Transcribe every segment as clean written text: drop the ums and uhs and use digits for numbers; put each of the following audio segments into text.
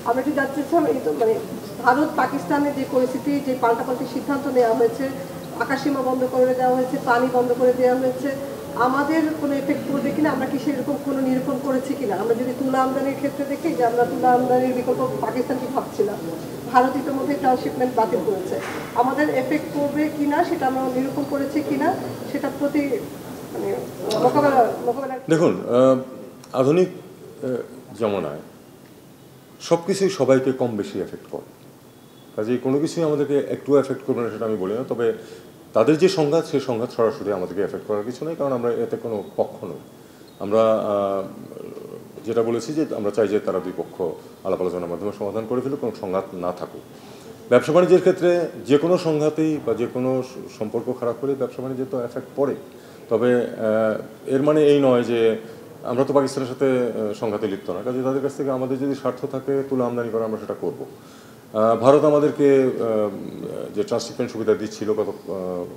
আমরা একটু জানতে চাচ্ছিলাম এই তো মানে ভারত পাকিস্তানের যে পরিস্থিতি, যে পাল্টাপাল্টি সিদ্ধান্ত নেওয়া হয়েছে, আকাশসীমা বন্ধ করে দেওয়া হয়েছে, পানি বন্ধ করে দেওয়া হয়েছে, আমাদের কোনো এফেক্ট পড়বে কিনা, আমরা কি সেরকম কোনো নিরূপণ করেছি কিনা? আমরা যদি তুলা আমদানির ক্ষেত্রে দেখি যে আমরা তুলা আমদানির বিকল্প পাকিস্তানকে ভাবছিলাম, ভারত ইতিমধ্যে ট্রান্সশিপমেন্ট বাতিল করেছে, আমাদের এফেক্ট পড়বে কিনা সেটা আমরা নিরূপণ করেছি কিনা, সেটা প্রতি মানে মোকাবেলা। দেখুন, আধুনিক জমানায় সব কিছুই সবাইকে কম বেশি এফেক্ট করে, কাজেই কোনো কিছুই আমাদেরকে একটু এফেক্ট করবে না সেটা আমি বলি না। তবে তাদের যে সংঘাত, সেই সংঘাত সরাসরি আমাদেরকে এফেক্ট করার কিছু নেই, কারণ আমরা এতে কোনো পক্ষ নই। আমরা যেটা বলেছি যে আমরা চাই যে তারা দুই পক্ষ আলাপ আলোচনার মাধ্যমে সমাধান করে ফেলুক, কোনো সংঘাত না থাকুক। ব্যবসা বাণিজ্যের ক্ষেত্রে যে কোনো সংঘাতেই বা যে কোনো সম্পর্ক খারাপ হলে ব্যবসা বাণিজ্যে তো এফেক্ট পড়ে। তবে এর মানে এই নয় যে আমরা তো পাকিস্তানের সাথে সংঘাতে লিপ্ত না, কাজে তাদের কাছ থেকে আমাদের যদি স্বার্থ থাকে তুলা আমদানি করা, আমরা সেটা করব। ভারত আমাদেরকে যে ট্রান্সশিপমেন্ট সুবিধা দিচ্ছিল গত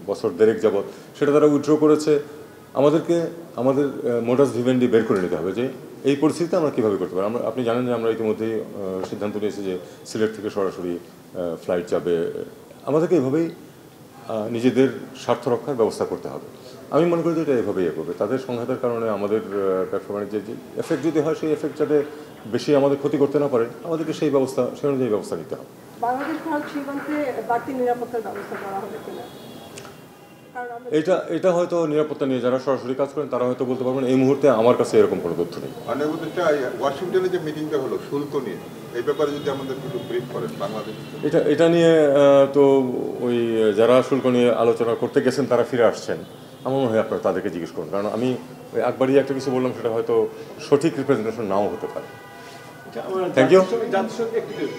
বছর দেড়েক যাবৎ, সেটা তারা উইথড্র করেছে। আমাদেরকে আমাদের মোডাস ভিভেন্ডি বের করে নিতে হবে যে এই পরিস্থিতিতে আমরা কীভাবে করতে পারি। আপনি জানেন যে আমরা ইতিমধ্যেই সিদ্ধান্ত নিয়েছি যে সিলেট থেকে সরাসরি ফ্লাইট যাবে। আমাদেরকে এভাবেই নিজেদের স্বার্থ রক্ষার ব্যবস্থা করতে হবে। আমি মনে করি যে এটা এভাবেই এগোবে। তাদের সংঘাতের কারণে আমাদের ব্যবসা বাণিজ্যের যে এফেক্ট যদি হয়, সেই এফেক্ট যাতে বেশি আমাদের ক্ষতি করতে না পারে, আমাদেরকে সেই অনুযায়ী ব্যবস্থা নিতে হবে। বাংলাদেশ ভারত সীমান্তে বাড়তি নিরাপত্তার ব্যবস্থা করা হবে কিনা? এটা হয়তো নিরাপত্তা নিয়ে যারা সরাসরি কাজ করেন তারা হয়তো বলতে পারবেন। এই মুহূর্তে আমার কাছে এরকম কোনো তথ্য নেই। ওয়াশিংটনে যে মিটিংটা হলো শুল্ক নিয়ে, এই ব্যাপারে যদি আমাদের কিছু ব্রিফ করেন বাংলাদেশ। এটা নিয়ে তো ওই যারা শুল্ক নিয়ে আলোচনা করতে গেছেন তারা ফিরে আসছেন, আমার মনে হয় আপনারা তাদেরকে জিজ্ঞেস করুন, কারণ আমি ওই একবারই একটা কিছু বললাম, সেটা হয়তো সঠিক রিপ্রেজেন্টেশন নাও হতে পারে। Thank you.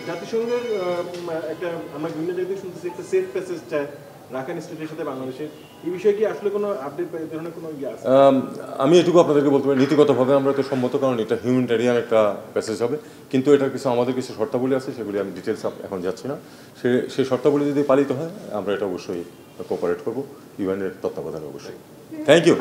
জাতিসংঘের একটা আমরা বিভিন্ন জায়গায় শুনতেছি একটা সেফ প্যাসেজ চায় রাখাইন স্টেটের সাথে বাংলাদেশের, এই বিষয়ে কি আসলে কোনো আপডেট বা এই ধরনের কোনো ইয়ে আছে? আমি এটুকু আপনাদেরকে বলতে পারি, নীতিগতভাবে আমরা তো সম্মত, কারণ এটা হিউম্যানিটেরিয়ান একটা প্যাসেজ হবে, কিন্তু এটার আমাদের কিছু শর্তাবলী আছে, সেগুলি আমি ডিটেলস এখন যাচ্ছি না। সেই শর্তাবলী যদি পালিত হয় আমরা এটা অবশ্যই কোঅপারেট করবো, ইউএনের তত্ত্বাবধানে অবশ্যই। Thank you.